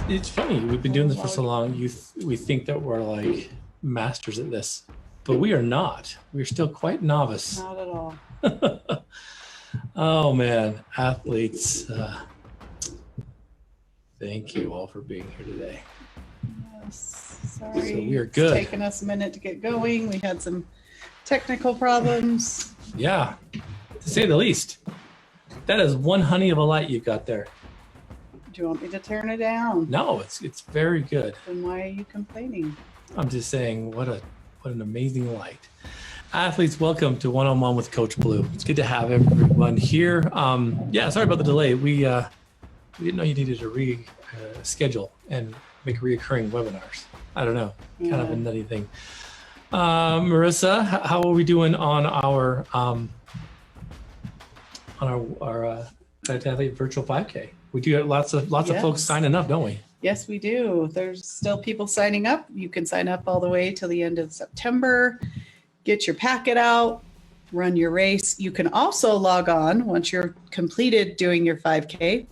It's funny. We've been doing this for so long. We think that we're like masters at this, but we are not. We're still quite novice. Not at all. Oh man, athletes. Thank you all for being here today. Yes. Sorry. So we are good. It's taken us a minute to get going. We had some technical problems. Yeah, to say the least. That is one honey of a light you've got there. Do you want me to turn it down? No, it's very good. Then why are you complaining? I'm just saying, what an amazing light. Athletes, welcome to One-on-One with Coach Blu. It's good to have everyone here. Yeah, sorry about the delay. We didn't know you needed to reschedule and make reoccurring webinars. I don't know, kind of a nutty thing. Marissa, how are we doing on our Athlete virtual 5K? We do have lots of folks signing up, don't we? Yes, we do. There's still people signing up. You can sign up all the way till the end of September. Get your packet out, run your race. You can also log on once you're completed doing your 5K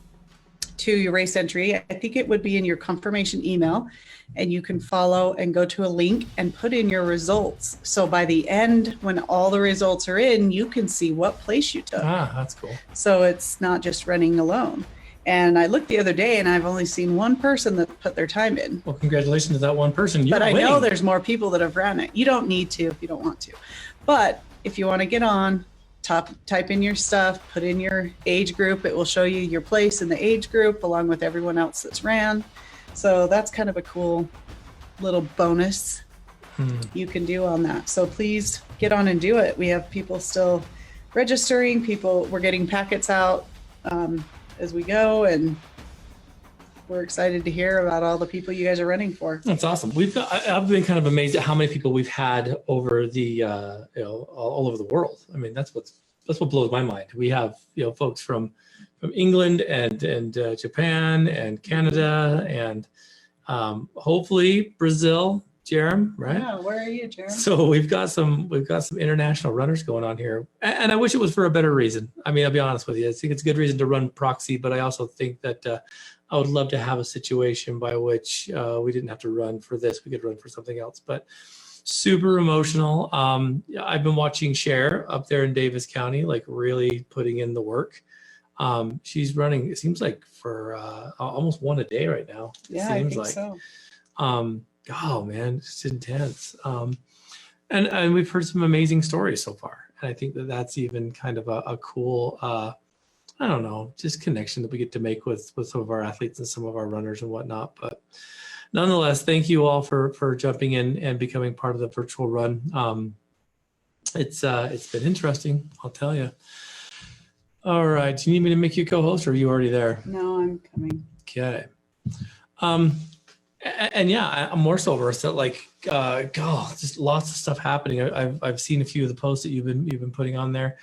to your race entry. I think it would be in your confirmation email, and you can follow and go to a link and put in your results. So by the end, when all the results are in, you can see what place you took. Ah, that's cool. So it's not just running alone. And I looked the other day and I've only seen one person that put their time in. Well, congratulations to that one person. But I know there's more people that have ran it. You don't need to if you don't want to. But if you want to get on, type in your stuff, put in your age group. It will show you your place in the age group along with everyone else that's ran. So that's kind of a cool little bonus you can do on that. So please get on and do it. We have people still registering. We're getting packets out as we go, and we're excited to hear about all the people you guys are running for. That's awesome. I've been kind of amazed at how many people we've had over the all over the world. I mean, that's what blows my mind. We have folks from England and Japan and Canada and hopefully Brazil. Jerem, right? Yeah, where are you, Jerem? So we've got some international runners going on here, and I wish it was for a better reason. I mean, I'll be honest with you. I think it's a good reason to run proxy, but I also think that I would love to have a situation by which we didn't have to run for this. We could run for something else. But super emotional. I've been watching Cher up there in Davis County, like really putting in the work. She's running, it seems like, for almost one a day right now. Yeah, I think so. Oh man, it's intense. And we've heard some amazing stories so far. And I think that that's even kind of a cool, I don't know, just connection that we get to make with some of our athletes and some of our runners and whatnot. But nonetheless, thank you all for jumping in and becoming part of the virtual run. It's been interesting, I'll tell you. All right, do you need me to make you co-host, or are you already there? No, I'm coming. Okay. And yeah, I'm more so versed at like, God, just lots of stuff happening. I've seen a few of the posts that you've been putting on there.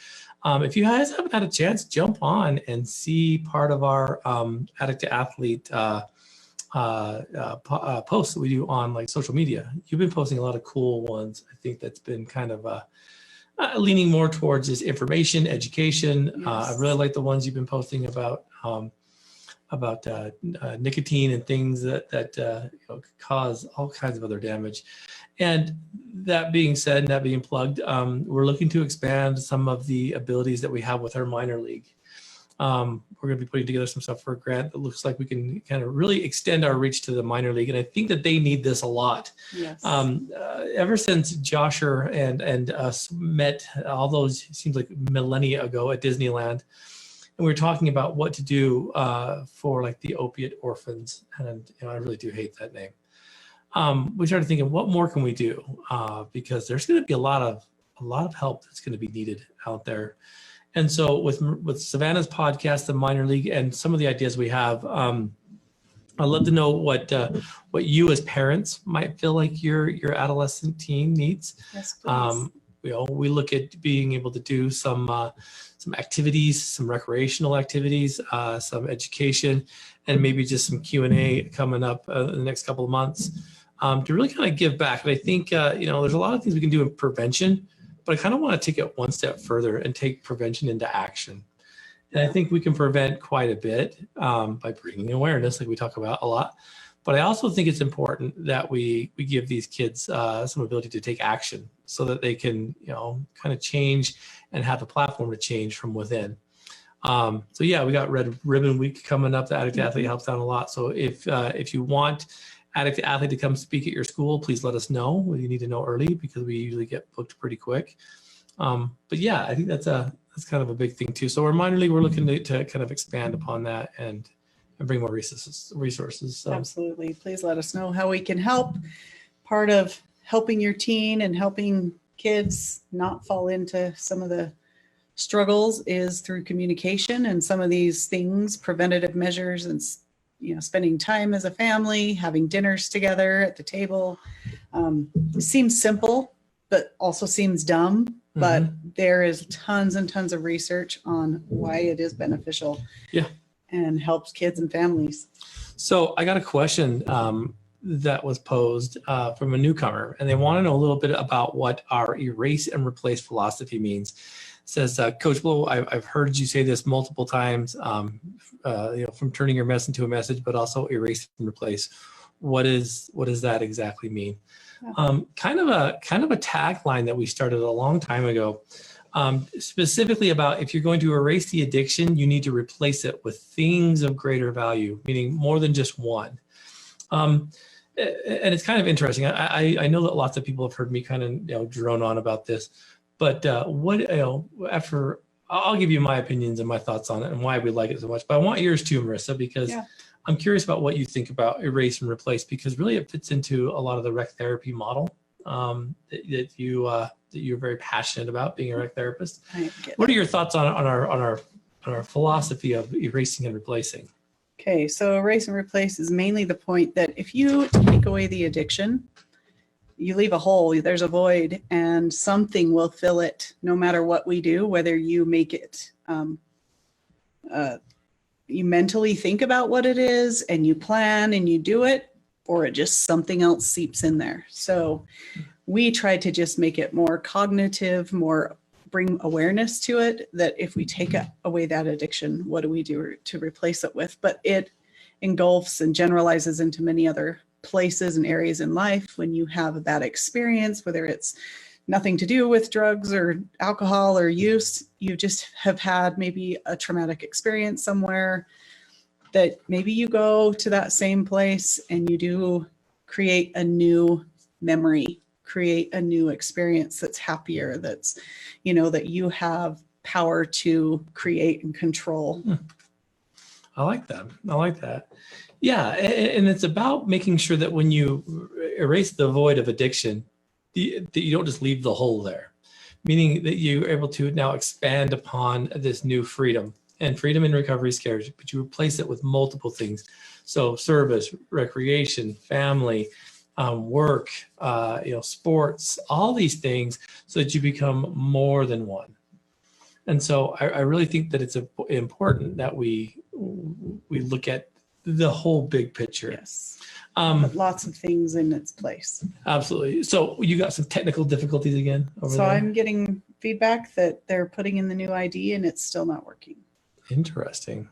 If you guys haven't had a chance, jump on and see part of our Addict II Athlete posts that we do on like social media. You've been posting a lot of cool ones. I think that's been kind of leaning more towards this information, education. Yes. I really like the ones you've been posting about nicotine and things that cause all kinds of other damage. And that being said, and that being plugged, we're looking to expand some of the abilities that we have with our minor league. We're going to be putting together some stuff for a grant that looks like we can kind of really extend our reach to the minor league. And I think that they need this a lot. Yes. Ever since Josher and us met all those, it seems like millennia ago at Disneyland, and we were talking about what to do for like the opiate orphans. And I really do hate that name. We started thinking, what more can we do? Because there's going to be a lot of help that's going to be needed out there. And so with Savannah's podcast, the minor league, and some of the ideas we have, I'd love to know what you as parents might feel like your adolescent teen needs. Yes, please. We look at being able to do some activities, some recreational activities, some education, and maybe just some Q&A coming up in the next couple of months to really kind of give back. And I think, there's a lot of things we can do in prevention, but I kind of want to take it one step further and take prevention into action. And I think we can prevent quite a bit by bringing awareness, like we talk about a lot. But I also think it's important that we give these kids some ability to take action so that they can, kind of change and have a platform to change from within. So yeah, we got Red Ribbon Week coming up. The Addict II Athlete helps out a lot. So if you want Addict II Athlete to come speak at your school, please let us know. You need to know early because we usually get booked pretty quick. But yeah, I think that's kind of a big thing too. So we're minor league, we're looking to kind of expand upon that and bring more resources. So. Absolutely. Please let us know how we can help. Part of helping your teen and helping kids not fall into some of the struggles is through communication, and some of these things, preventative measures, and spending time as a family, having dinners together at the table. It seems simple, but also seems dumb. But there is tons and tons of research on why it is beneficial. Yeah. And helps kids and families. So I got a question that was posed from a newcomer, and they want to know a little bit about what our erase and replace philosophy means. It says, Coach Blu, I've heard you say this multiple times, from turning your mess into a message, but also erase and replace. What does that exactly mean? Kind of a tagline that we started a long time ago. Specifically about if you're going to erase the addiction, you need to replace it with things of greater value, meaning more than just one. And it's kind of interesting. I know that lots of people have heard me kind of drone on about this, but after I'll give you my opinions and my thoughts on it and why we like it so much. But I want yours too, Marissa, because I'm curious about what you think about erase and replace, because really it fits into a lot of the rec therapy model that you're very passionate about, being a rec therapist. What are your thoughts on our philosophy of erasing and replacing? Okay, so erase and replace is mainly the point that if you take away the addiction, you leave a hole, there's a void, and something will fill it no matter what we do, whether you make it, you mentally think about what it is and you plan and you do it, or it just something else seeps in there. So we try to just make it more cognitive, bring awareness to it, that if we take away that addiction, what do we do to replace it with? But it engulfs and generalizes into many other places and areas in life. When you have a bad experience, whether it's nothing to do with drugs or alcohol or use, you just have had maybe a traumatic experience somewhere, that maybe you go to that same place and you do create a new memory, create a new experience that's happier, that's, that you have power to create and control. I like that. Yeah. And it's about making sure that when you erase the void of addiction, that you don't just leave the hole there, meaning that you're able to now expand upon this new freedom. And freedom in recovery scares, but you replace it with multiple things. So service, recreation, family, work, sports, all these things, so that you become more than one. And so I really think that it's important that we look at the whole big picture. Yes. Put lots of things in its place. Absolutely. So you got some technical difficulties again over there? I'm getting feedback that they're putting in the new ID and it's still not working. Interesting.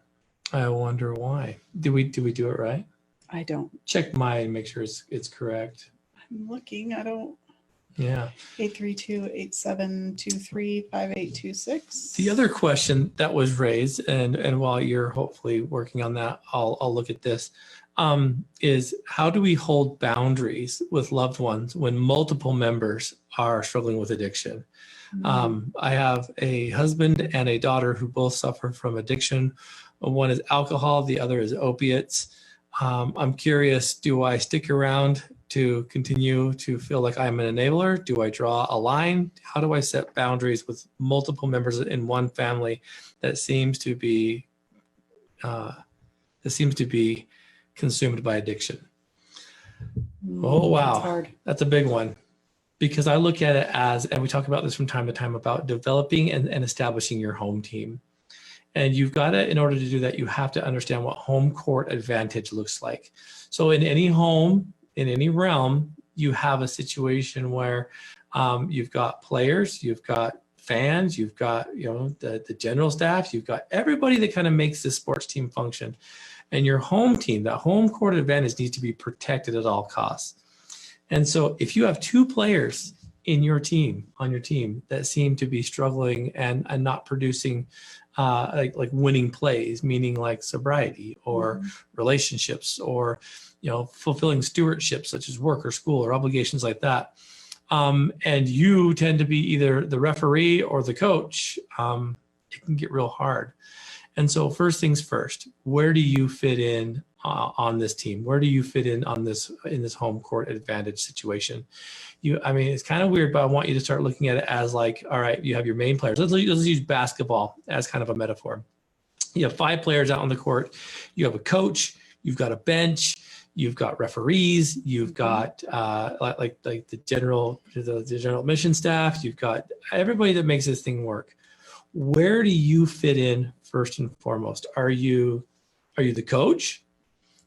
I wonder why. Did we do it right? I don't. Check mine, make sure it's correct. I'm looking. I don't. Yeah. 832-8723-5826. The other question that was raised, and while you're hopefully working on that, I'll look at this, is how do we hold boundaries with loved ones when multiple members are struggling with addiction? I have a husband and a daughter who both suffer from addiction. One is alcohol, the other is opiates. I'm curious, do I stick around to continue to feel like I'm an enabler? Do I draw a line? How do I set boundaries with multiple members in one family that seems to be consumed by addiction? Oh, wow. That's a big one. Because I look at it as, and we talk about this from time to time, about developing and establishing your home team. And you've got to, in order to do that, you have to understand what home court advantage looks like. So in any home, in any realm, you have a situation where you've got players, you've got fans, you've got, the general staff, you've got everybody that kind of makes this sports team function. And your home team, that home court advantage needs to be protected at all costs. And so if you have two players on your team that seem to be struggling and not producing like winning plays, meaning like sobriety or relationships or, fulfilling stewardship such as work or school or obligations like that. And you tend to be either the referee or the coach, it can get real hard. And so first things first, where do you fit in on this team? Where do you fit in in this home court advantage situation? It's kind of weird, but I want you to start looking at it as like, all right, you have your main players. Let's use basketball as kind of a metaphor. You have 5 players out on the court. You have a coach. You've got a bench. You've got referees. You've got like the general admission staff. You've got everybody that makes this thing work. Where do you fit in first and foremost? Are you the coach?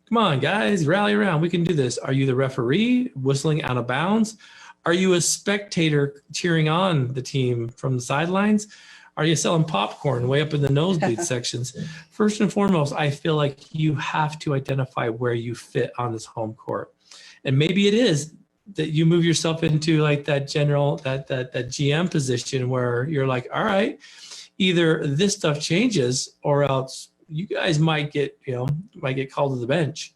Come on, guys, rally around. We can do this. Are you the referee whistling out of bounds? Are you a spectator cheering on the team from the sidelines? Are you selling popcorn way up in the nosebleed sections? First and foremost, I feel like you have to identify where you fit on this home court. And maybe it is that you move yourself into like that GM position where you're like, all right, either this stuff changes or else you guys might get called to the bench.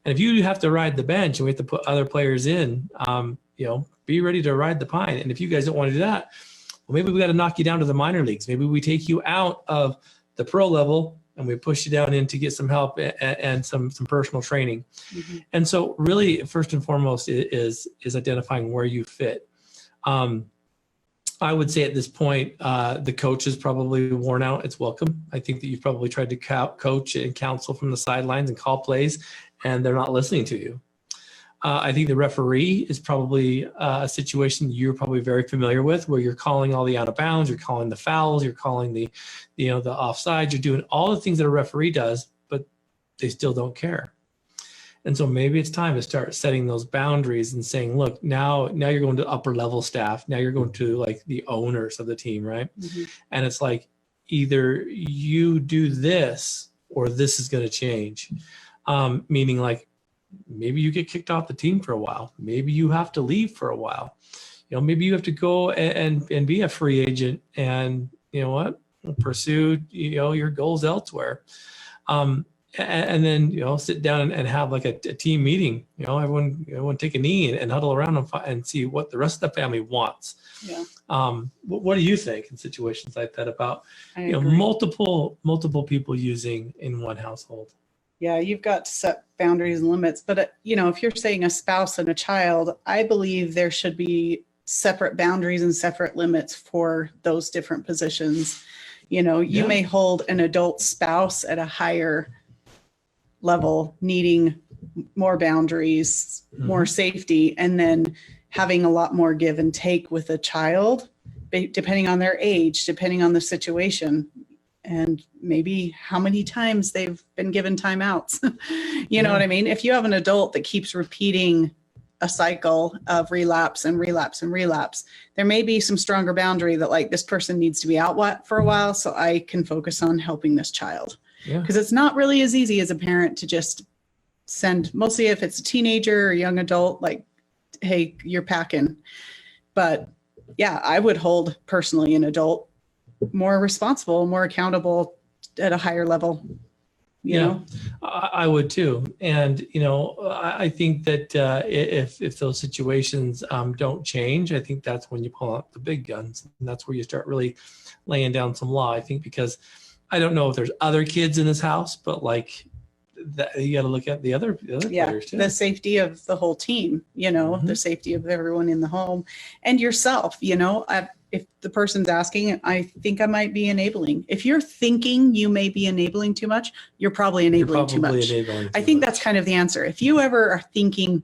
And if you have to ride the bench and we have to put other players in, be ready to ride the pine. And if you guys don't want to do that, well, maybe we got to knock you down to the minor leagues. Maybe we take you out of the pro level and we push you down in to get some help and some personal training. Mm-hmm. And so really, first and foremost is identifying where you fit. I would say at this point, the coach is probably worn out. It's welcome. I think that you've probably tried to coach and counsel from the sidelines and call plays, and they're not listening to you. I think the referee is probably a situation you're probably very familiar with, where you're calling all the out of bounds, you're calling the fouls, you're calling the offsides, you're doing all the things that a referee does, but they still don't care. And so maybe it's time to start setting those boundaries and saying, look, now you're going to upper level staff. Now you're going to like the owners of the team, right? Mm-hmm. And it's like, either you do this or this is going to change. Meaning like, maybe you get kicked off the team for a while. Maybe you have to leave for a while. Maybe you have to go and be a free agent and pursue, your goals elsewhere. And then, sit down and have like a team meeting, everyone take a knee and huddle around and see what the rest of the family wants. Yeah. What do you think in situations like that about, multiple people using in one household? Yeah, you've got to set boundaries and limits. But, if you're saying a spouse and a child, I believe there should be separate boundaries and separate limits for those different positions. You may hold an adult spouse at a higher level, needing more boundaries, more safety, and then having a lot more give and take with a child, depending on their age, depending on the situation, and maybe how many times they've been given timeouts. You know what I mean? If you have an adult that keeps repeating a cycle of relapse and relapse and relapse, there may be some stronger boundary that like this person needs to be out for a while so I can focus on helping this child. Because it's not really as easy as a parent to just send, mostly if it's a teenager or young adult, like, hey, you're packing. But yeah, I would hold personally an adult more responsible, more accountable at a higher level. You know? I would too. And, I think that if those situations don't change, I think that's when you pull out the big guns. And that's where you start really laying down some law, I think, because I don't know if there's other kids in this house, but like that, you got to look at the other players too. The safety of the whole team, the safety of everyone in the home and yourself, if the person's asking, I think I might be enabling. If you're thinking you may be enabling too much, you're probably enabling too much. I think that's kind of the answer. If you ever are thinking,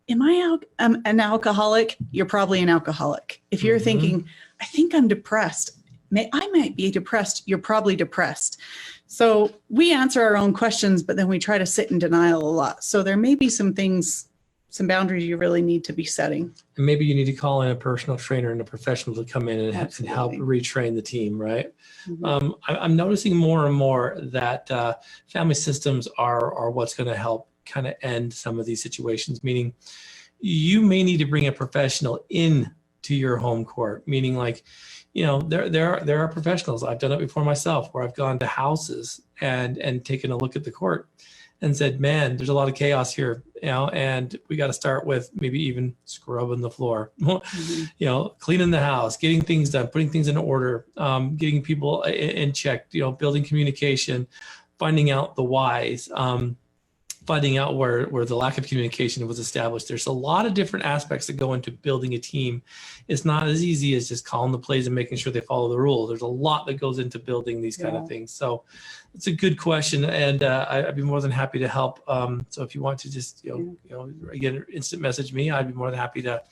am I an alcoholic? You're probably an alcoholic. If you're thinking, I think I'm depressed, I might be depressed, you're probably depressed. So we answer our own questions, but then we try to sit in denial a lot. So there may be some things some boundaries you really need to be setting. And maybe you need to call in a personal trainer and a professional to come in and help retrain the team, right? Mhm. I'm noticing more and more that family systems are what's going to help kind of end some of these situations, meaning you may need to bring a professional in to your home court, meaning like, there are professionals. I've done it before myself, where I've gone to houses and taken a look at the court and said, man, there's a lot of chaos here, and we got to start with maybe even scrubbing the floor, Mhm. Cleaning the house, getting things done, putting things in order, getting people in check, building communication, finding out the whys, finding out where the lack of communication was established. There's a lot of different aspects that go into building a team. It's not as easy as just calling the plays and making sure they follow the rules. There's a lot that goes into building these kind of things. So it's a good question, and I'd be more than happy to help. So if you want to just, again, instant message me, I'd be more than happy to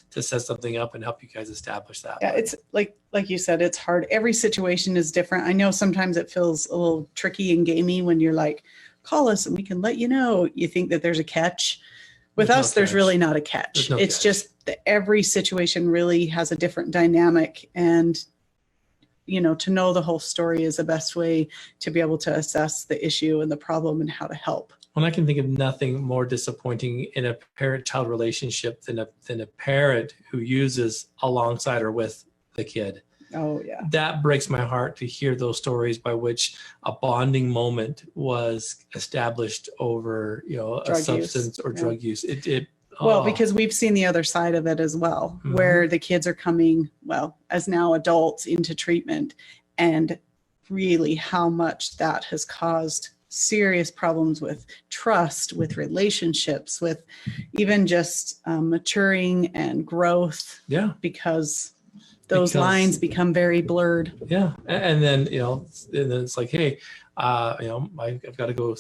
set something up and help you guys establish that. Yeah, it's like you said, it's hard. Every situation is different. I know sometimes it feels a little tricky and gamey when you're like, call us and we can let you know. You think that there's a catch. With us, there's really not a catch. It's just that every situation really has a different dynamic, and to know the whole story is the best way to be able to assess the issue and the problem and how to help. Well, I can think of nothing more disappointing in a parent-child relationship than a parent who uses alongside or with the kid. Oh, yeah. That breaks my heart to hear those stories by which a bonding moment was established over, a substance or drug use. Well, because we've seen the other side of it as well, where the kids are coming, as now adults, into treatment, and really how much that has caused serious problems with trust, with relationships, with even just maturing and growth. Yeah. Because those lines become very blurred. Yeah. And then, and then it's like, hey, I've got to go,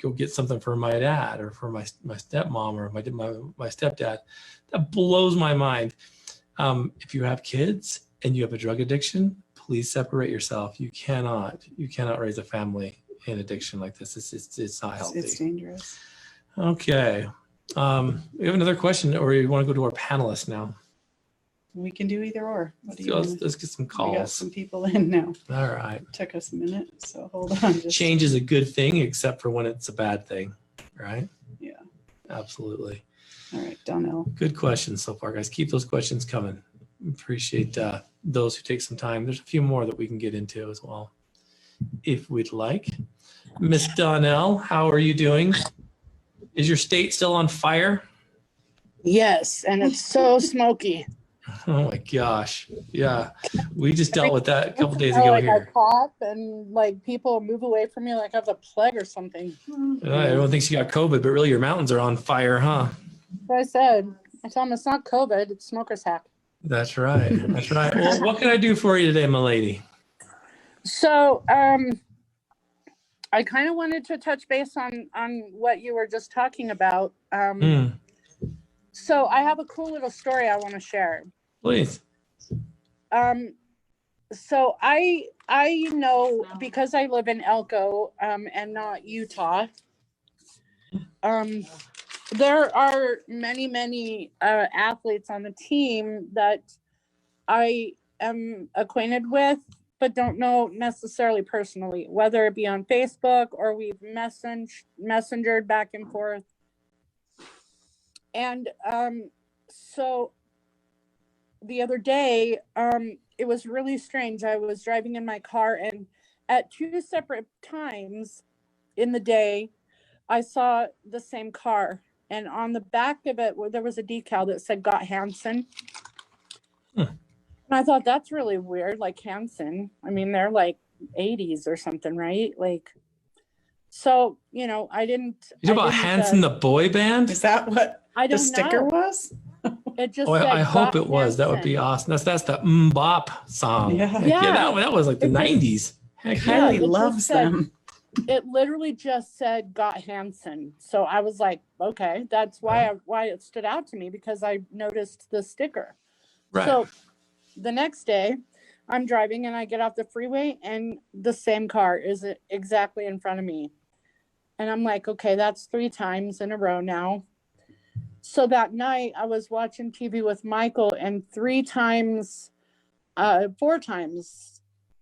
go get something for my dad or for my stepmom or my stepdad. That blows my mind. If you have kids and you have a drug addiction, please separate yourself. You cannot raise a family in addiction like this. It's not healthy. It's dangerous. Okay. We have another question, or you want to go to our panelists now? We can do either or. Let's get some calls. We got some people in now. All right. Took us a minute, so hold on. Change is a good thing, except for when it's a bad thing, right? Yeah. Absolutely. All right, Donnell. Good questions so far, guys. Keep those questions coming. Appreciate those who take some time. There's a few more that we can get into as well, if we'd like. Miss Donnell, how are you doing? Is your state still on fire? Yes, and it's so smoky. Oh my gosh. Yeah. We just dealt with that a couple days ago here. I cough and people move away from me like I have the plague or something. Everyone thinks you got COVID, but really your mountains are on fire, huh? So I said. I told him it's not COVID, it's smoker's hack. That's right. That's right. Well, what can I do for you today, my lady? So I kind of wanted to touch base on what you were just talking about. So I have a cool little story I want to share. Please. So I know, because I live in Elko and not Utah, there are many athletes on the team that I am acquainted with, but don't know necessarily personally, whether it be on Facebook or we've messengered back and forth. And so the other day, it was really strange. I was driving in my car, and at two separate times in the day, I saw the same car. And on the back of it, there was a decal that said "Got Hansen." And I thought, that's really weird. Like Hansen, I mean, they're like 80s or something, right? So I didn't. You know about Hansen, the boy band? Is that what the sticker was? It just. I hope it was. Hansen. That would be awesome. That's the Bop song. Yeah. That was like the 90s. Heck, Kylie loves them. It literally just said "Got Hansen," so I was like, okay, that's why it stood out to me, because I noticed the sticker. Right. So the next day, I'm driving and I get off the freeway, and the same car is exactly in front of me, and I'm like, okay, that's 3 times in a row now. So that night I was watching TV with Michael, and 4 times, it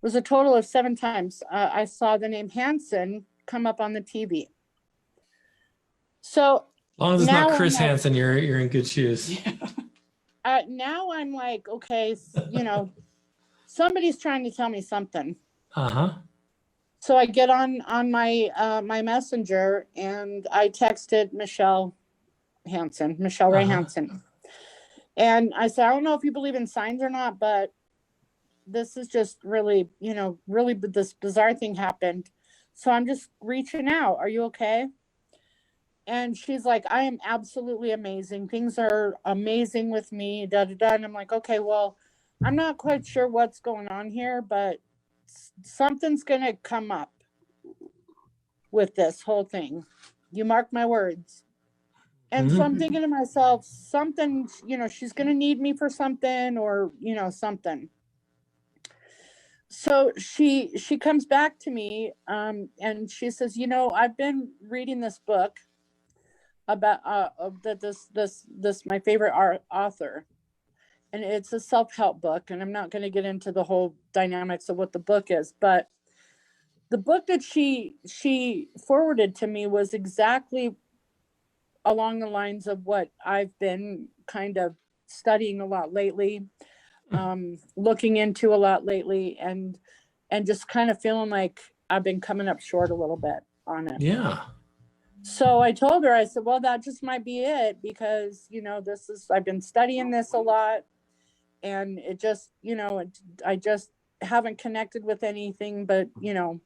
was a total of 7 times, I saw the name Hansen come up on the TV. So As long as it's not now Chris I'm like, Hansen, you're in good shoes. now I'm like, okay, you know, somebody's trying to tell me something. Uh-huh. So I get on my my messenger, and I texted Michelle Ray Hansen. And I said, I don't know if you believe in signs or not, but this is just really, you know, really this bizarre thing happened. So I'm just reaching out. Are you okay? And she's like, I am absolutely amazing. Things are amazing with me, da da da. And I'm like, okay, well, I'm not quite sure what's going on here, but something's going to come up with this whole thing. You mark my words. And so I'm thinking to myself, something, you know, she's going to need me for something, or, you know, something. So she comes back to me, and she says, you know, I've been reading this book about this my favorite author, and it's a self-help book, and I'm not going to get into the whole dynamics of what the book is, but the book that she forwarded to me was exactly along the lines of what I've been kind of studying a lot lately, looking into a lot lately, and just kind of feeling like I've been coming up short a little bit on it. Yeah. So I told her, I said, well, that just might be it, because, you know, I've been studying this a lot, and it just, you know, I just haven't connected with anything, but, you know.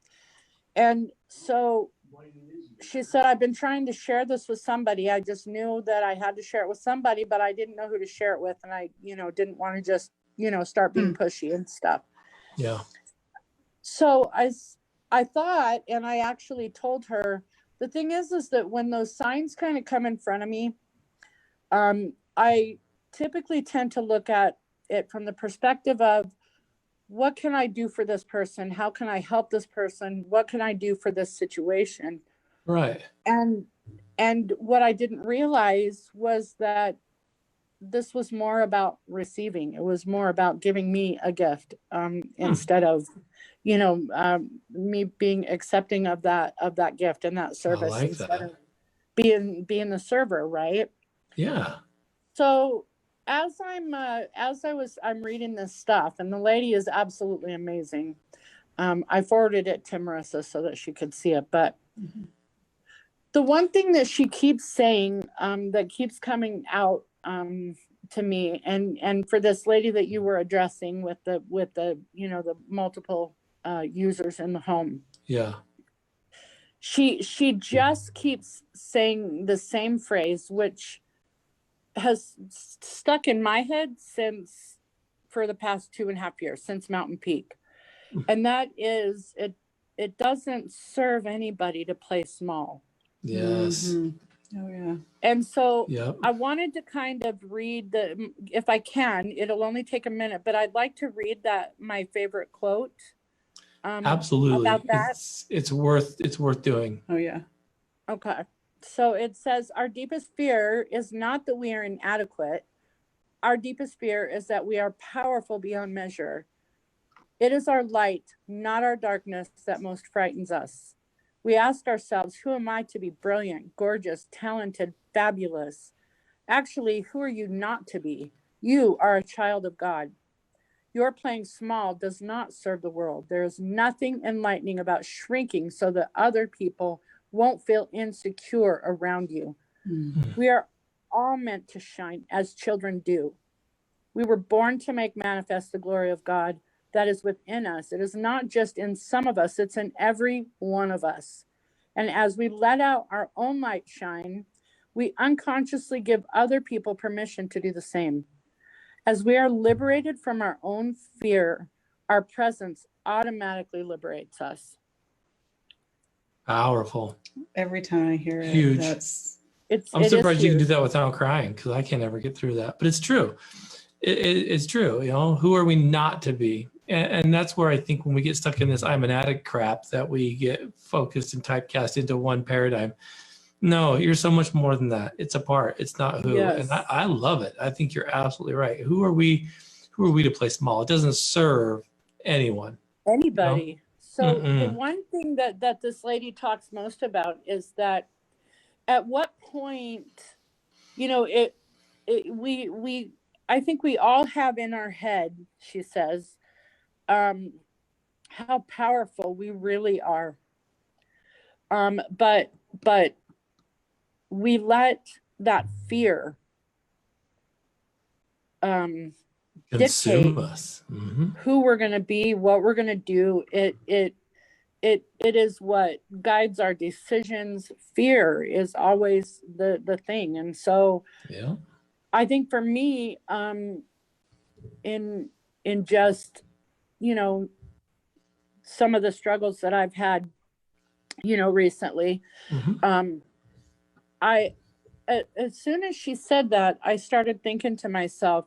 And so she said, I've been trying to share this with somebody. I just knew that I had to share it with somebody, but I didn't know who to share it with. And I, you know, didn't want to just, you know, start being pushy and stuff. Yeah. So I thought, and I actually told her, the thing is that when those signs kind of come in front of me, I typically tend to look at it from the perspective of, what can I do for this person? How can I help this person? What can I do for this situation? Right. And what I didn't realize was that this was more about receiving. It was more about giving me a gift, instead of, you know, me being accepting of that gift and that service, I like instead that. of being the server, right? Yeah. So as I'm reading this stuff, and the lady is absolutely amazing. I forwarded it to Marissa so that she could see it, but the one thing that she keeps saying, that keeps coming out, to me, and for this lady that you were addressing with the you know, the multiple users in the home. Yeah. She just keeps saying the same phrase, which has stuck in my head for the past 2.5 years, since Mountain Peak. And that is, it doesn't serve anybody to play small. Yes. Oh yeah. And so Yep. I wanted to kind of read if I can, it'll only take a minute, but I'd like to read my favorite quote. Absolutely. About that. It's worth doing. Oh yeah. Okay. So it says, our deepest fear is not that we are inadequate. Our deepest fear is that we are powerful beyond measure. It is our light, not our darkness, that most frightens us. We ask ourselves, who am I to be brilliant, gorgeous, talented, fabulous? Actually, who are you not to be? You are a child of God. Your playing small does not serve the world. There is nothing enlightening about shrinking so that other people won't feel insecure around you. We are all meant to shine as children do. We were born to make manifest the glory of God that is within us. It is not just in some of us, it's in every one of us. And as we let out our own light shine, we unconsciously give other people permission to do the same. As we are liberated from our own fear, our presence automatically liberates us. Powerful. Every time I hear it, Huge. I'm surprised you can do that without crying, because I can't ever get through that. But it's true. It's true. You know, who are we not to be? And that's where I think when we get stuck in this I'm an addict crap, that we get focused and typecast into one paradigm. No, you're so much more than that. It's a part. It's not who. Yes. And I love it. I think you're absolutely right. Who are we? Who are we to play small? It doesn't serve anyone. Anybody. So the Mm-mm. one thing that this lady talks most about is that at what point, you know, we I think we all have in our head, she says, how powerful we really are. But we let that fear Consume dictate us. Mm-hmm. who we're going to be, what we're going to do. It is what guides our decisions. Fear is always the thing. And so Yeah. I think for me, in just, you know, some of the struggles that I've had, you know, recently, Mm-hmm. As soon as she said that, I started thinking to myself,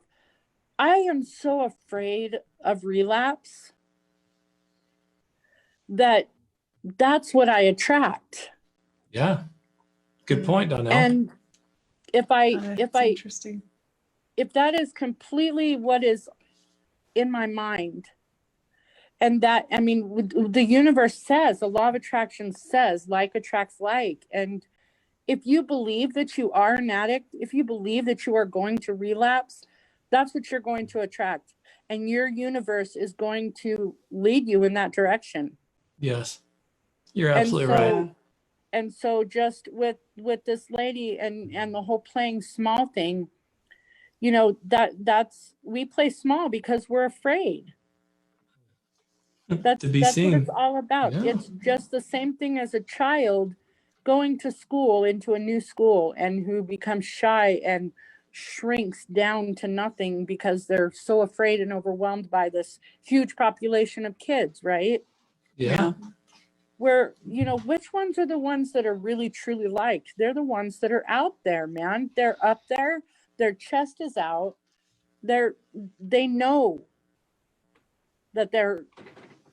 I am so afraid of relapse that's what I attract. Yeah. Good point, Donnell. And if interesting. if that is completely what is in my mind, and that, I mean, the universe says, the law of attraction says, like attracts like. And if you believe that you are an addict, if you believe that you are going to relapse, that's what you're going to attract. And your universe is going to lead you in that direction. Yes. You're absolutely right. And so just with this lady and the whole playing small thing, you know, that's we play small because we're afraid. That's To be what seen. it's all about. Yeah. It's just the same thing as a child going to school, into a new school, and who becomes shy and shrinks down to nothing because they're so afraid and overwhelmed by this huge population of kids, right? Yeah. Where, you know, which ones are the ones that are really truly liked? They're the ones that are out there, man. They're up there, their chest is out, they know that they're,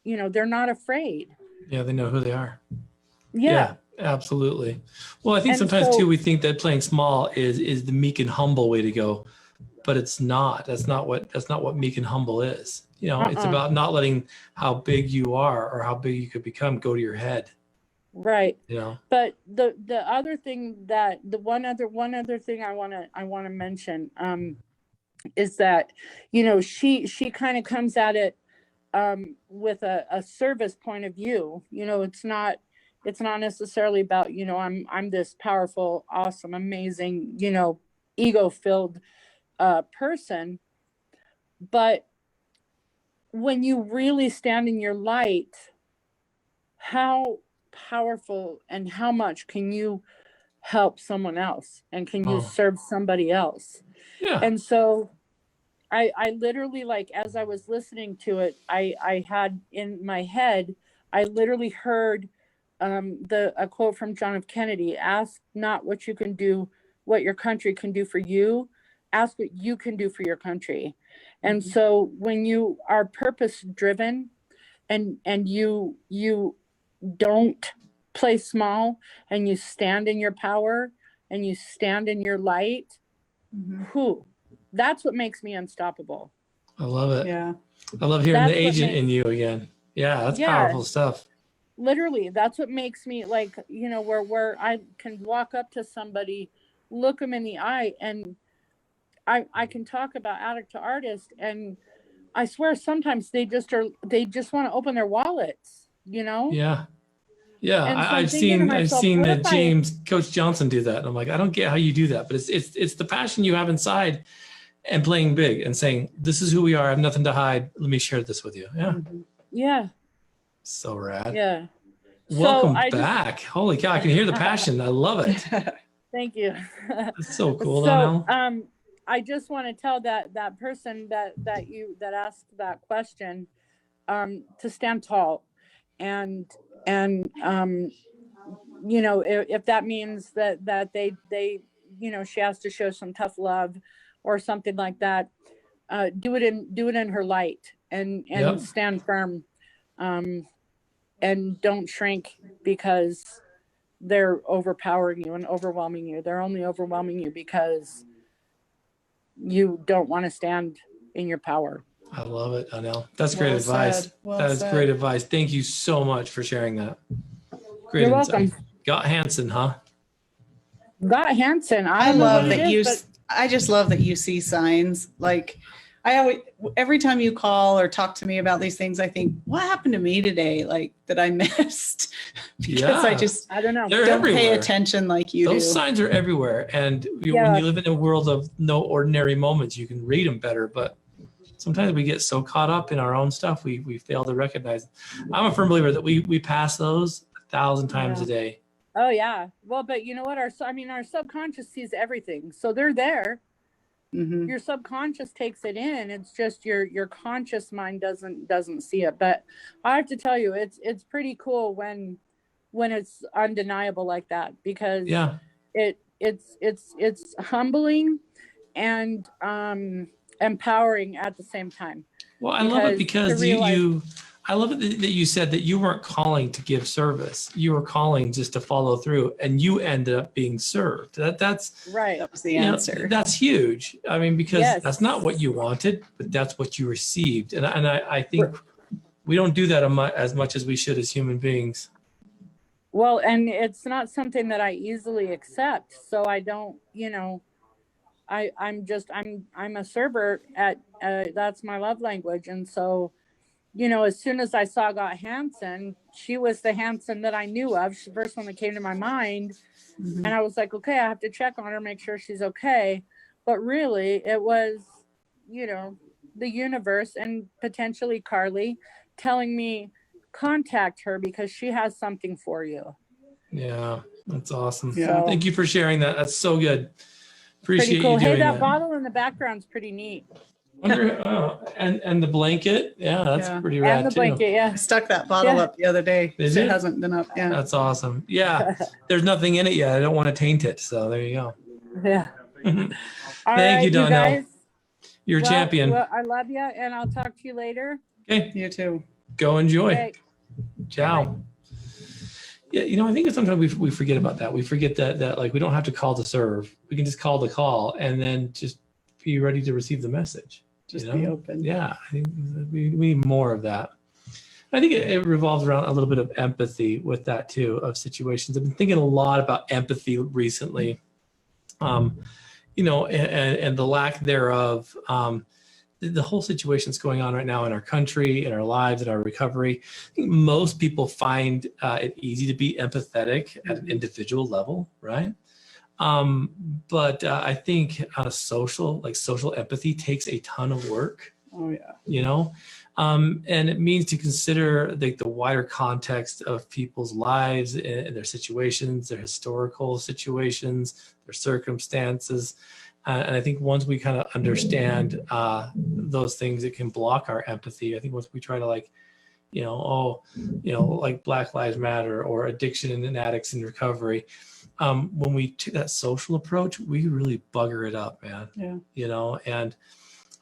you know, they're not afraid. Yeah, they know who they are. Yeah. Absolutely. Well, I think And sometimes so, too, we think that playing small is the meek and humble way to go, but it's not. That's not what meek and humble is. You know, it's about not letting how big you are or how big you could become go to your head. right. You know. But the other thing that the one other thing I want to mention is that, you know, she kind of comes at it with a service point of view. You know, it's not necessarily about, you know, I'm this powerful, awesome, amazing, you know, ego-filled person. But when you really stand in your light, how powerful and how much can you help someone else, and can you serve somebody else? Yeah. And so I literally, like, as I was listening to it, I had in my head, I literally heard a quote from John F. Kennedy: ask not what you can do, what your country can do for you, ask what you can do for your country. And so when you are purpose driven, and you don't play small, and you stand in your power, and you stand in your light, that's what makes me unstoppable. I love it. Yeah. I love hearing the agent in you again. Yeah, that's powerful stuff. Literally, that's what makes me, like, you know, where I can walk up to somebody, look them in the eye, and I can talk about Addict to Artist, and I swear sometimes they just want to open their wallets, you know? Yeah. Yeah, And so I've seen what James Coach Johnson do that, and I'm like, I don't get how you do that, but it's the passion you have inside, and playing big and saying, this is who we are. I have nothing to hide. Let me share this with you. Yeah. Yeah. So rad. Yeah. Welcome back. Holy cow, I can hear the passion. I love it. Thank you. That's so cool, So Donnell. I just want to tell that person that asked that question to stand tall, and you know, if that means that they you know, she has to show some tough love or something like that, do it in her light, and stand firm, and don't shrink, because they're overpowering you and overwhelming you. They're only overwhelming you because you don't want to stand in your power. I love it, Donnell. That's great Well advice. said. Well That is said. great advice. Thank you so much for sharing that. Great You're insight. welcome. Got Hansen, huh? Got Hansen. I I don't know love what it that you. is, I just love that you see signs. Like, I always, every time you call or talk to me about these things, I think, what happened to me today? Like, that I missed because I Yeah. just but I don't know. They're don't pay everywhere. attention like you Those do. signs are everywhere. And when Yeah. you live in a world of no ordinary moments, you can read them better. But sometimes we get so caught up in our own stuff, we fail to recognize it. I'm a firm believer that we pass those 1,000 times a day. Oh yeah. Well, but you know what? Our subconscious sees everything. So they're there. Mhm. Your subconscious takes it in. It's just your conscious mind doesn't see it. But I have to tell you, it's pretty cool when it's undeniable like that, because Yeah. it's humbling and empowering at the same time. Well, I love it Because because to realize- I love it that you said that you weren't calling to give service. You were calling just to follow through, and you ended up being served. That's Right. That was the you know, answer. that's huge. I mean, because Yes. that's not what you wanted, but that's what you received. And I think we don't do that as much as we should as human beings. Well, and it's not something that I easily accept. So I don't, I'm a server at, that's my love language. And so, as soon as I saw Got Hansen, she was the Hansen that I knew of. She's the first one that came to my mind. Mhm. And I was like, okay, I have to check on her, make sure she's okay. But really it was, the universe and potentially Carly telling me, contact her because she has something for you. Yeah, that's awesome. Yeah. Thank you for sharing that. That's so good. Appreciate Pretty cool. you Hey, doing that that. bottle in the background's pretty neat. And the blanket, yeah, that's Yeah. pretty rad And the too. blanket, I yeah. stuck that bottle Yeah. up the other day. Did It you? hasn't been up. Yeah. That's awesome. Yeah, there's nothing in it yet. I don't want to taint it, so there you go. Yeah. Thank All right, you, Donnell. guys. You're a champion. Well, I love you, and I'll talk to you later. Okay, You too. go enjoy. Okay. Ciao. Bye. Yeah, I think sometimes we forget about that. We forget that like we don't have to call to serve. We can just call the call and then just be ready to receive the message. Just be open. Yeah, I think we need more of that. I think it revolves around a little bit of empathy with that too, of situations. I've been thinking a lot about empathy recently, and the lack thereof. The whole situation that's going on right now in our country, in our lives, in our recovery. I think most people find it easy to be empathetic at an individual level, right? But I think on a social empathy takes a ton of work, Oh yeah. And it means to consider the wider context of people's lives and their situations, their historical situations, their circumstances. And I think once we kind of understand those things, it can block our empathy. I think once we try to like Black Lives Matter or addiction and addicts in recovery, when we take that social approach, we really bugger it up, man. Yeah. And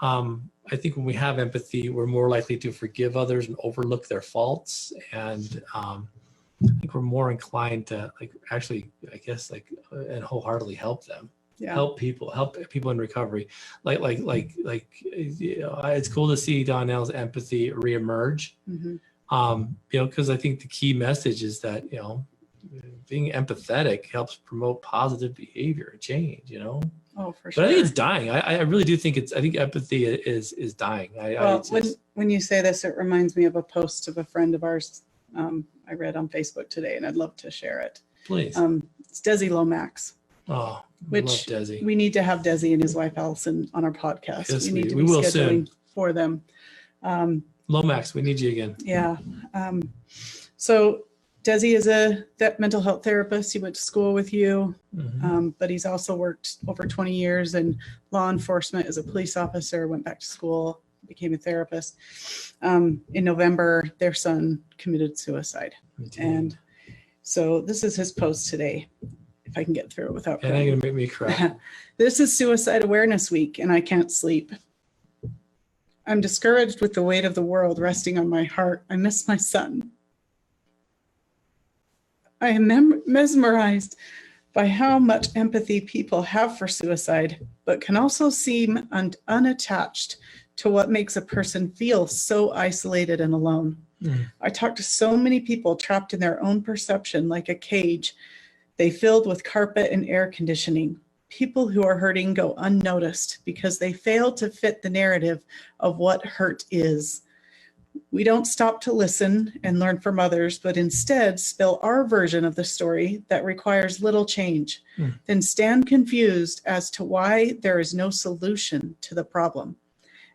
I think when we have empathy, we're more likely to forgive others and overlook their faults. And I think we're more inclined to and wholeheartedly help them. Yeah. Help people in recovery. It's cool to see Donnell's empathy reemerge. Mm-hmm. Because I think the key message is that, being empathetic helps promote positive behavior and change, Oh, for sure. But I think it's dying. I really do think I think empathy is dying. When you say this, it reminds me of a post of a friend of ours I read on Facebook today, and I'd love to share it. Please. It's Desi Lomax. Oh, Which love Desi. We need to have Desi and his wife Allison on our podcast. Yes, we need to we be will scheduling soon. for them. Lomax, we need you again. Yeah. So Desi is a mental health therapist. He went to school with you, but he's also worked over 20 years in law enforcement as a police officer, went back to school, became a therapist. In November, their son committed suicide. And so this is his post today, if I can get through it without And crying. you're gonna make me cry. This is Suicide Awareness Week, and I can't sleep. I'm discouraged with the weight of the world resting on my heart. I miss my son. I am mesmerized by how much empathy people have for suicide, but can also seem unattached to what makes a person feel so isolated and alone. I talk to so many people trapped in their own perception like a cage they filled with carpet and air conditioning. People who are hurting go unnoticed because they fail to fit the narrative of what hurt is. We don't stop to listen and learn from others, but instead spill our version of the story that requires little change, then stand confused as to why there is no solution to the problem.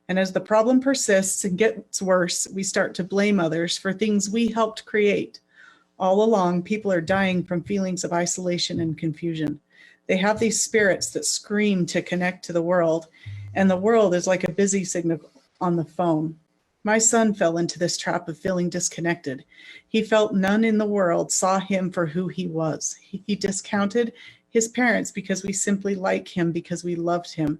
And as the problem persists and gets worse, we start to blame others for things we helped create. All along, people are dying from feelings of isolation and confusion. They have these spirits that scream to connect to the world, and the world is like a busy signal on the phone. My son fell into this trap of feeling disconnected. He felt none in the world saw him for who he was. He discounted his parents because we simply like him because we loved him.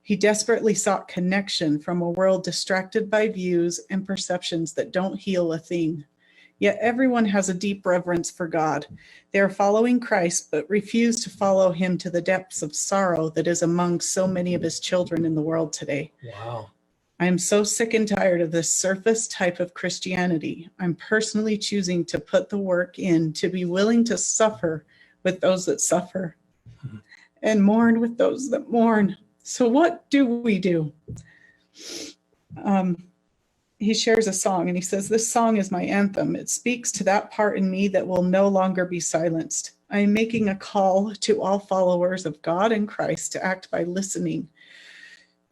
He desperately sought connection from a world distracted by views and perceptions that don't heal a thing. Yet everyone has a deep reverence for God. They are following Christ, but refuse to follow him to the depths of sorrow that is among so many of his children in the world today. Wow. I am so sick and tired of this surface type of Christianity. I'm personally choosing to put the work in to be willing to suffer with those that suffer and mourn with those that mourn. So what do we do? He shares a song and he says, "This song is my anthem. It speaks to that part in me that will no longer be silenced. I am making a call to all followers of God and Christ to act by listening,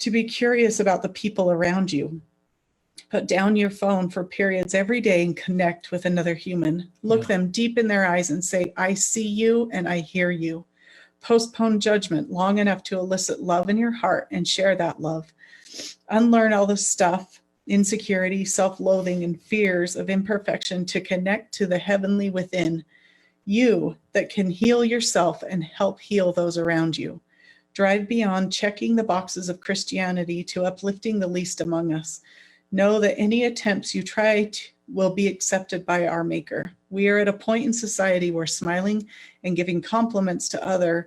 to be curious about the people around you. Put down your phone for periods every day and connect with another human. Look them deep in their eyes and say, I see you and I hear you. Postpone judgment long enough to elicit love in your heart and share that love. Unlearn all the stuff, insecurity, self-loathing, and fears of imperfection to connect to the heavenly within. You that can heal yourself and help heal those around you. Drive beyond checking the boxes of Christianity to uplifting the least among us. Know that any attempts you try will be accepted by our Maker. We are at a point in society where smiling and giving compliments to others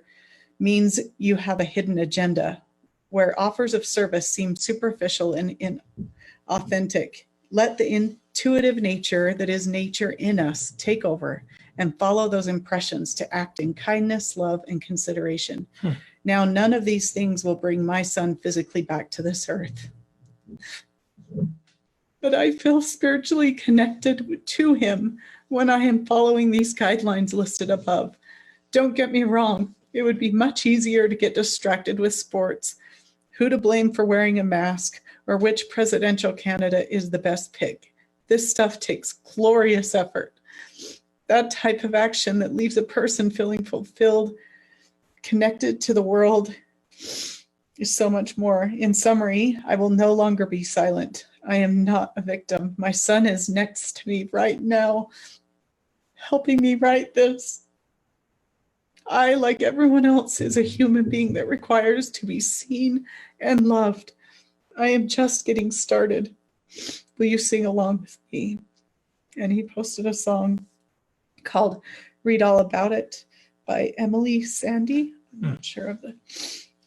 means you have a hidden agenda, where offers of service seem superficial and inauthentic. Let the intuitive nature that is nature in us take over and follow those impressions to act in kindness, love, and consideration. Now, none of these things will bring my son physically back to this earth. But I feel spiritually connected to him when I am following these guidelines listed above. Don't get me wrong, it would be much easier to get distracted with sports, who to blame for wearing a mask, or which presidential candidate is the best pick. This stuff takes glorious effort. That type of action that leaves a person feeling fulfilled, connected to the world, is so much more. In summary, I will no longer be silent. I am not a victim. My son is next to me right now, helping me write this. I, like everyone else, is a human being that requires to be seen and loved. I am just getting started. Will you sing along with me? And he posted a song called Read All About It by Emily Sandy. I'm not sure of the.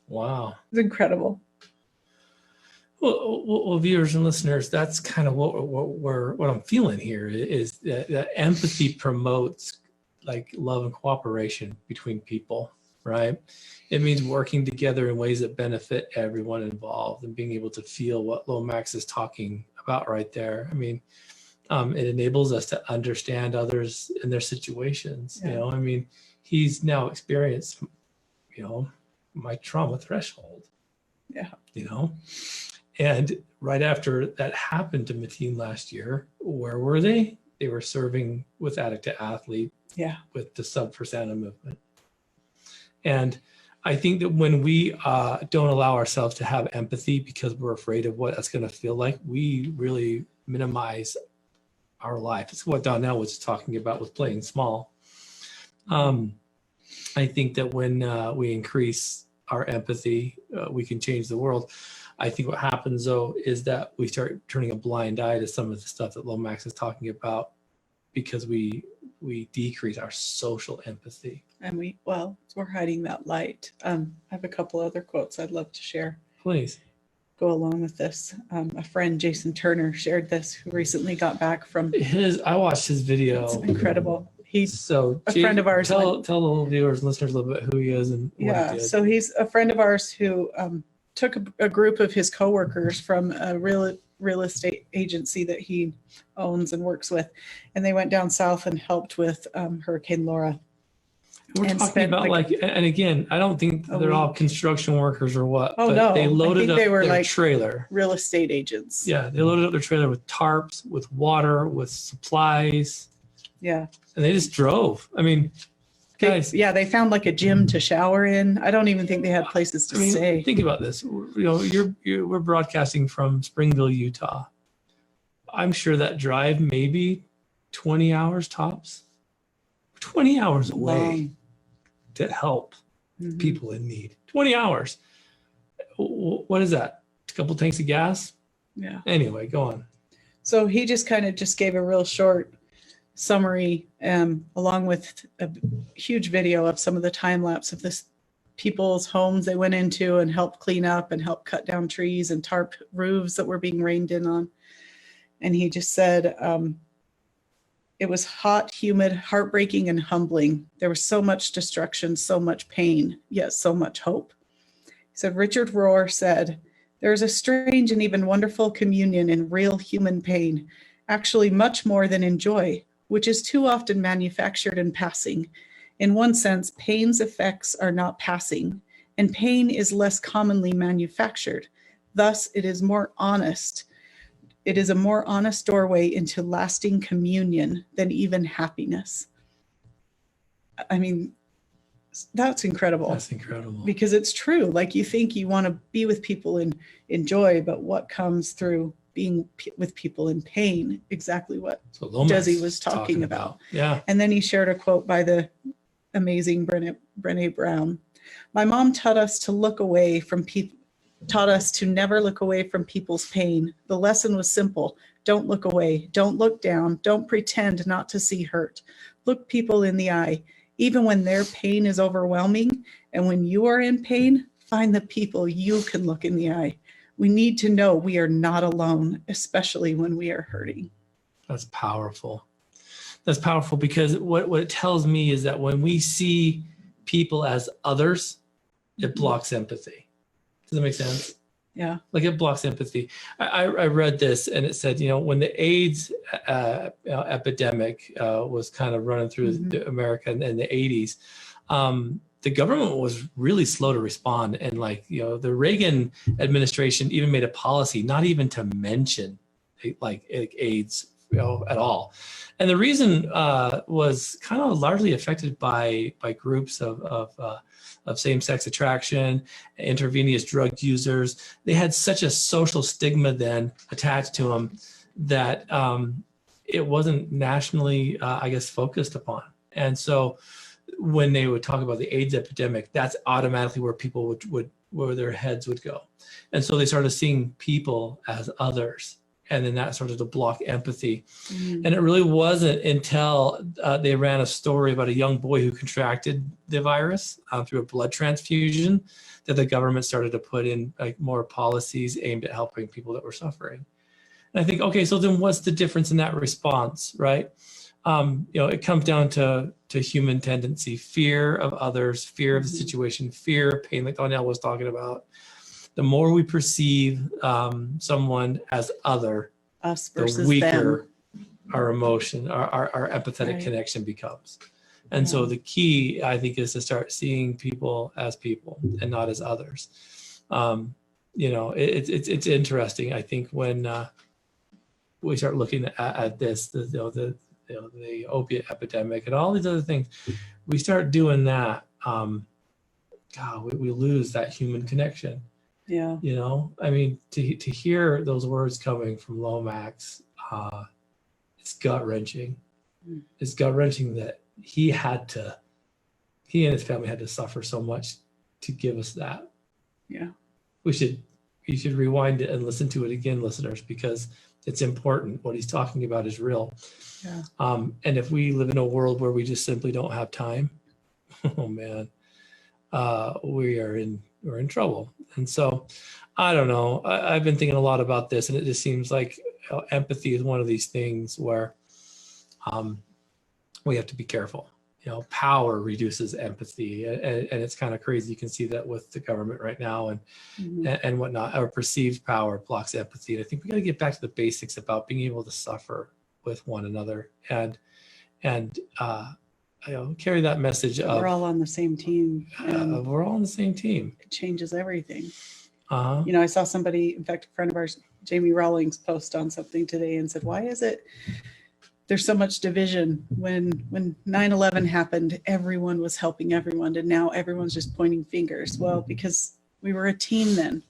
Wow. It's incredible. Well, viewers and listeners, that's kind of what I'm feeling here is that empathy promotes like love and cooperation between people, right? It means working together in ways that benefit everyone involved and being able to feel what Lomax is talking about right there. I mean, it enables us to understand others in their situations. Yeah. You know, I mean, he's now experienced, my trauma threshold. Yeah. You know, and right after that happened to Mateen last year, where were they? They were serving with Addict II Athlete. Yeah. With the Sub for Santa movement. And I think that when we don't allow ourselves to have empathy because we're afraid of what that's going to feel like, we really minimize our life. It's what Donnell was talking about with playing small. I think that when we increase our empathy, we can change the world. I think what happens, though, is that we start turning a blind eye to some of the stuff that Lomax is talking about because we we decrease our social empathy. And we're hiding that light. I have a couple other quotes I'd love to share. Please. Go along with this. A friend, Jason Turner, shared this, who recently got back from I watched his video. It's incredible. He's a friend of ours. Tell the viewers and listeners a little bit who he is and what he did. So he's a friend of ours who took a group of his coworkers from a real estate agency that he owns and works with, and they went down south and helped with Hurricane Laura. We're talking about and again, I don't think they're all construction workers or what. Oh, no. They loaded up their trailer. Real estate agents. Yeah, they loaded up their trailer with tarps, with water, with supplies. Yeah. And they just drove. I mean, guys. They found like a gym to shower in. I don't even think they had places to stay. Think about this. We're broadcasting from Springville, Utah. I'm sure that drive maybe 20 hours tops. 20 hours away to help people in need. 20 hours. What is that? A couple tanks of gas? Yeah. Anyway, go on. So he just kind of gave a real short summary, along with a huge video of some of the time lapse of this people's homes they went into and helped clean up and help cut down trees and tarp roofs that were being rained in on. And he just said, it was hot, humid, heartbreaking, and humbling. There was so much destruction, so much pain, yet so much hope. He said, Richard Rohr said, there is a strange and even wonderful communion in real human pain, actually much more than in joy, which is too often manufactured and passing. In one sense, pain's effects are not passing, and pain is less commonly manufactured. Thus, it is more honest. It is a more honest doorway into lasting communion than even happiness. I mean, that's incredible. That's incredible. Because it's true. Like, you think you want to be with people in joy, but what comes through being with people in pain? Exactly what Desi was talking about. Yeah. And then he shared a quote by the amazing Brené Brown. My mom taught us to never look away from people's pain. The lesson was simple. Don't look away. Don't look down. Don't pretend not to see hurt. Look people in the eye. Even when their pain is overwhelming, and when you are in pain, find the people you can look in the eye. We need to know we are not alone, especially when we are hurting. That's powerful. That's powerful because what it tells me is that when we see people as others, it blocks empathy. Does that make sense? Yeah. Like, it blocks empathy. I read this and it said, when the AIDS epidemic was kind of running through America in the 80s, the government was really slow to respond. And the Reagan administration even made a policy not even to mention AIDS at all. And the reason was kind of largely affected by groups of same-sex attraction, intravenous drug users. They had such a social stigma then attached to them that it wasn't nationally, focused upon. And so when they would talk about the AIDS epidemic, that's automatically where people where their heads would go. And so they started seeing people as others. And then that started to block empathy. And it really wasn't until they ran a story about a young boy who contracted the virus through a blood transfusion that the government started to put in more policies aimed at helping people that were suffering. And I think, okay, so then what's the difference in that response, right? It comes down to human tendency, fear of others, fear of the situation, fear of pain, like Donnell was talking about. The more we perceive someone as other, us versus the weaker them. Our emotion, our empathetic connection becomes. And so the key, I think, is to start seeing people as people and not as others. It's interesting. I think when we start looking at this, the opiate epidemic and all these other things, we start doing that. We lose that human connection. Yeah. I mean, to hear those words coming from Lomax, it's gut wrenching. It's gut wrenching that he and his family had to suffer so much to give us that. Yeah. We should you should rewind it and listen to it again, listeners, because it's important. What he's talking about is real. Yeah. And if we live in a world where we just simply don't have time, oh man, we're in trouble. And so I don't know. I've been thinking a lot about this, and it just seems like empathy is one of these things where we have to be careful. Power reduces empathy, and it's kind of crazy. You can see that with the government right now and whatnot. Our perceived power blocks empathy. And I think we got to get back to the basics about being able to suffer with one another and carry that message of we're all on the same team. And we're all on the same team. it changes everything. Uh-huh. I saw somebody, in fact, a friend of ours, Jamie Rawlings, post on something today and said, why is it there's so much division? When 9/11 happened, everyone was helping everyone, and now everyone's just pointing fingers. Well, because we were a team then,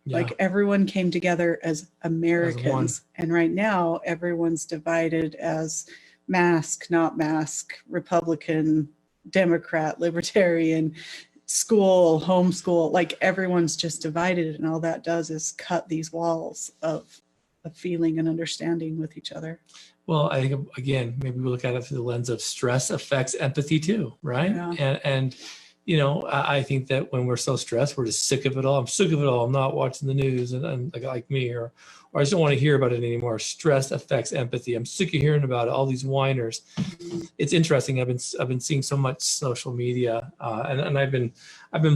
like everyone came together as Americans. And right now everyone's divided as mask, not mask, Republican, Democrat, Libertarian, school, homeschool, like everyone's just divided, and all that does is cut these walls of feeling and understanding with each other. Well, I think, again, maybe we look at it through the lens of stress affects empathy too, right? Yeah. And I think that when we're so stressed, we're just sick of it all. I'm sick of it all. I'm not watching the news, and like me, or I just don't want to hear about it anymore. Stress affects empathy. I'm sick of hearing about it. All these whiners. It's interesting. I've been seeing so much social media, and I've been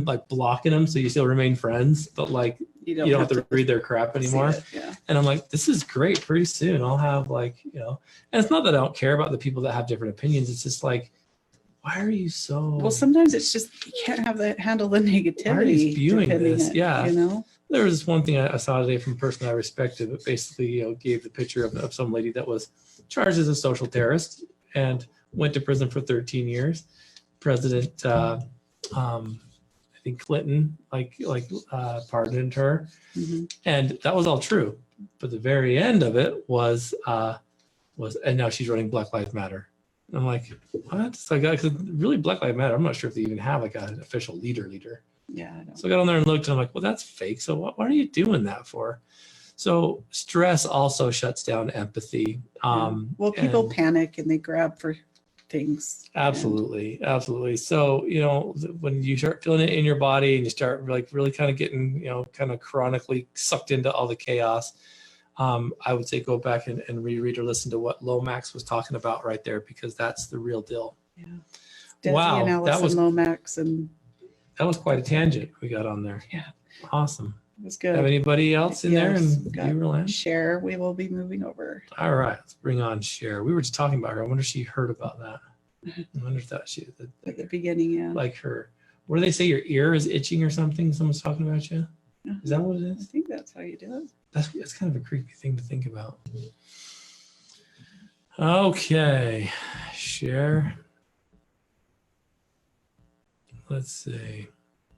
like blocking them, so you still remain friends, but like you don't have to read their crap anymore. Yeah. And I'm like, this is great. Pretty soon I'll have and it's not that I don't care about the people that have different opinions. It's just like, why are you so? Well, sometimes it's just you can't handle the negativity. Why are you spewing this? Yeah. There was this one thing I saw today from a person I respected, but basically, gave the picture of some lady that was charged as a social terrorist and went to prison for 13 years. President, I think Clinton, pardoned her, and that was all true. But the very end of it was, and now she's running Black Lives Matter. And I'm like, what? So because really Black Lives Matter, I'm not sure if they even have like an official leader. Yeah. I know. So I got on there and looked, and I'm like, well, that's fake. So what are you doing that for? So stress also shuts down empathy. Well, people panic and they grab for things. Absolutely. So, when you start feeling it in your body and you start like really kind of getting, kind of chronically sucked into all the chaos, I would say go back and reread or listen to what Lomax was talking about right there, because that's the real deal. Yeah. Desi Wow. and Allison Lomax, and that was quite a tangent we got on there. Yeah. Awesome. It was good. Have anybody else in there Yes, in we got Beaverland? Cher, we will be moving over. All right, let's bring on Cher. We were just talking about her. I wonder if she heard about that. I wonder if that At the beginning, yeah. like her. What do they say? Your ear is itching or something? Someone's talking about you? Is that what it I is? think that's how you do it. That's kind of a creepy thing to think about. Okay, Cher. Let's see.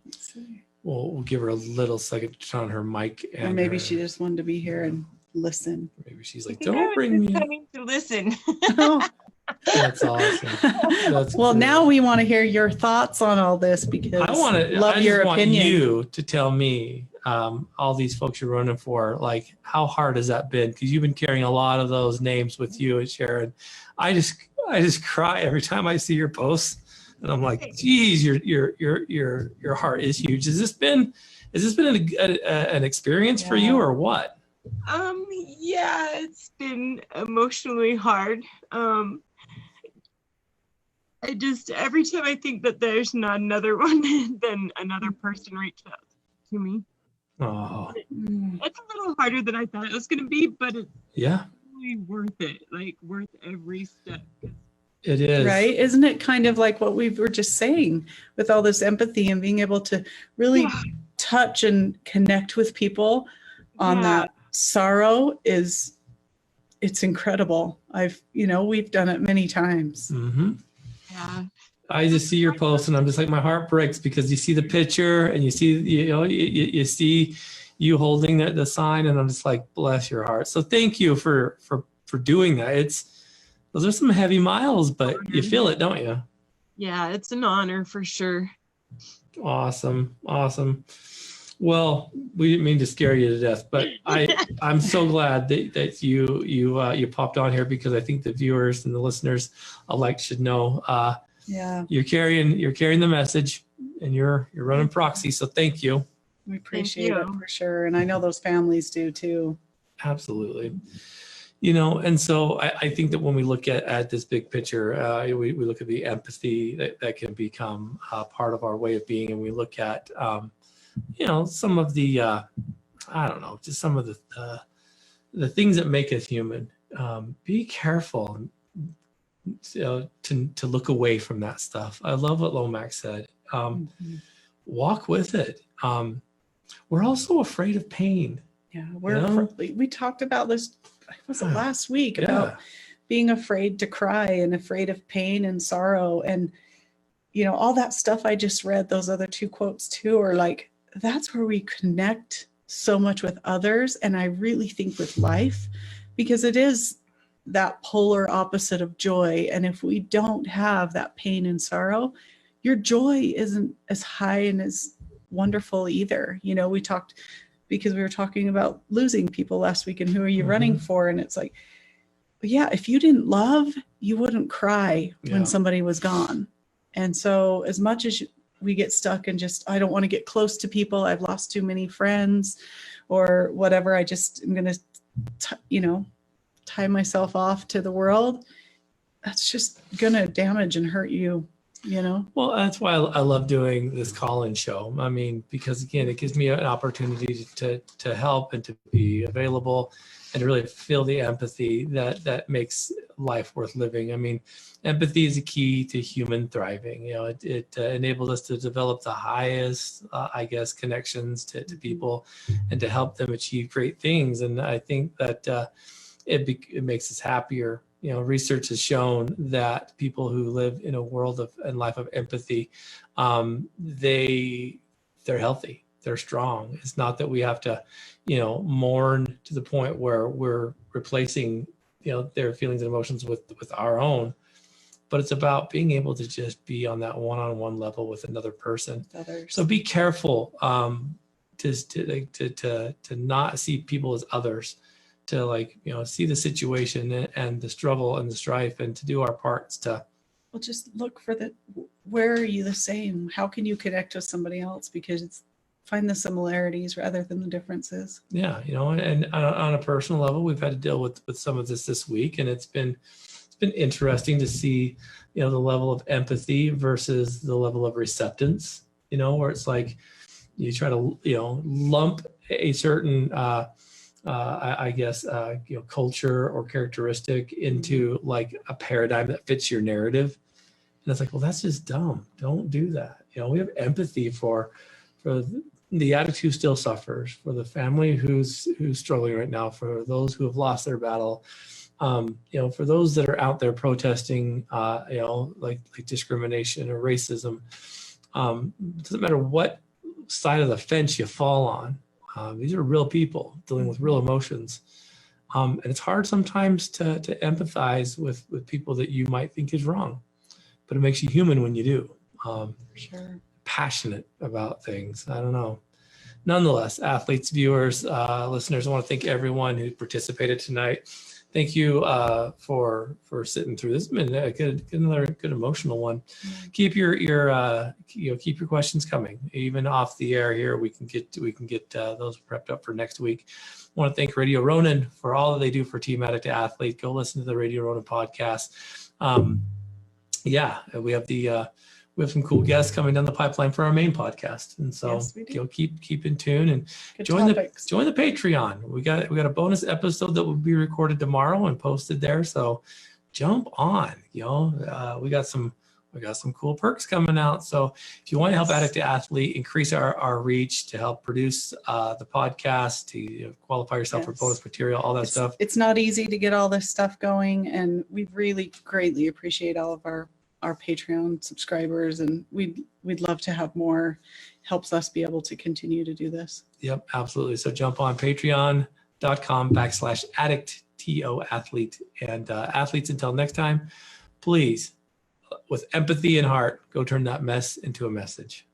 Let's see. We'll give her a little second to turn on her mic. Or maybe she just wanted to be here and listen. Maybe she's like, don't bring me. Coming to listen. That's awesome. That's Well, cool. now we want to hear your thoughts on all this, because I want your opinion. You to tell me, all these folks you're running for, like, how hard has that been? Because you've been carrying a lot of those names with you and Sharon. I just cry every time I see your posts, and I'm like, geez, your heart is huge. Has this been an experience for you, or what? Yeah, it's been emotionally hard. I just, every time I think that there's not another one, then another person reached out to me. Oh, It's a little harder than I thought it was going to be, but it's really worth it. Like, worth every step. it is. Right? Isn't it kind of like what we were just saying, with all this empathy and being able to really touch and connect with people on that sorrow it's incredible. We've done it many times. Mm-hmm. Yeah. I just see your post and I'm just like, my heart breaks, because you see the picture and you see, you see you holding the sign, and I'm just like, bless your heart. So thank you for doing that. Those are some heavy miles, but you feel it, don't you? Yeah, it's an honor for sure. Awesome. Well, we didn't mean to scare you to death, but I'm so glad that you popped on here, because I think the viewers and the listeners alike should know Yeah, you're carrying the message, and you're running proxy. So thank you. we appreciate it you. for sure. And I know those families do too. Absolutely. You know, and so I think that when we look at this big picture, we look at the empathy that can become part of our way of being, and we look at you know, some of the I don't know, just some of the things that make us human. Be careful, you know, to look away from that stuff. I love what Lomax said. Walk with it. We're also afraid of pain. Yeah, we talked about this, was it last week, about being afraid to cry and afraid of pain and sorrow. And, you know, all that stuff I just read, those other two quotes too, are like, that's where we connect so much with others. And I really think with life, because it is that polar opposite of joy. And if we don't have that pain and sorrow, your joy isn't as high and as wonderful either. You know, because we were talking about losing people last week and who are you running for? And it's like, yeah, if you didn't love, you wouldn't cry when somebody was gone. And so as much as we get stuck and just, I don't want to get close to people, I've lost too many friends or whatever, I just am going to, you know, tie myself off to the world, that's just going to damage and hurt you. You know, well, that's why I love doing this call-in show. I mean, because again, it gives me an opportunity to help and to be available and to really feel the empathy that makes life worth living. I mean, empathy is a key to human thriving. You know, it enables us to develop the highest, I guess, connections to people and to help them achieve great things. And I think that it makes us happier. You know, research has shown that people who live in a world and life of empathy, they're healthy, they're strong. It's not that we have to, you know, mourn to the point where we're replacing, you know, their feelings and emotions with our own, but it's about being able to just be on that one-on-one level with another person. So be careful to not see people as others, to, like, you know, see the situation and the struggle and the strife, and to do our parts to, well, just look for where are you the same? How can you connect with somebody else? Because find the similarities rather than the differences. Yeah, you know, and on a personal level, we've had to deal with some of this week, and it's been interesting to see, you know, the level of empathy versus the level of receptance, you know, where it's like you try to, you know, lump a certain I guess, you know, culture or characteristic into like a paradigm that fits your narrative. And it's like, well, that's just dumb. Don't do that. You know, we have empathy for the addict who still suffers, for the family who's struggling right now, for those who have lost their battle, you know, for those that are out there protesting, you know, like discrimination or racism. It doesn't matter what side of the fence you fall on. These are real people dealing with real emotions. And it's hard sometimes to empathize with people that you might think is wrong, but it makes you human when you do. Sure. Passionate about things. I don't know. Nonetheless, athletes, viewers, listeners, I want to thank everyone who participated tonight. Thank you for sitting through this. It's been another good emotional one. Keep your keep your questions coming. Even off the air here, we can get those prepped up for next week. I want to thank Radio Ronin for all that they do for Team Addict II Athlete. Go listen to the Radio Ronin podcast. We have some cool guests coming down the pipeline for our main podcast, and so Yes, we do. keep in tune and Good join topics. the Patreon. We got a bonus episode that will be recorded tomorrow and posted there. So jump on, you know. We got some cool perks coming out. So if you want to help Addict II Athlete increase our reach, to help produce the podcast, to qualify yourself for bonus material, all that stuff. It's not easy to get all this stuff going, and we really greatly appreciate all of our Patreon subscribers, and we'd love to have more. Helps us be able to continue to do this. Yep, absolutely. So jump on patreon.com/Addict II Athlete. And athletes, until next time, please, with empathy and heart, go turn that mess into a message.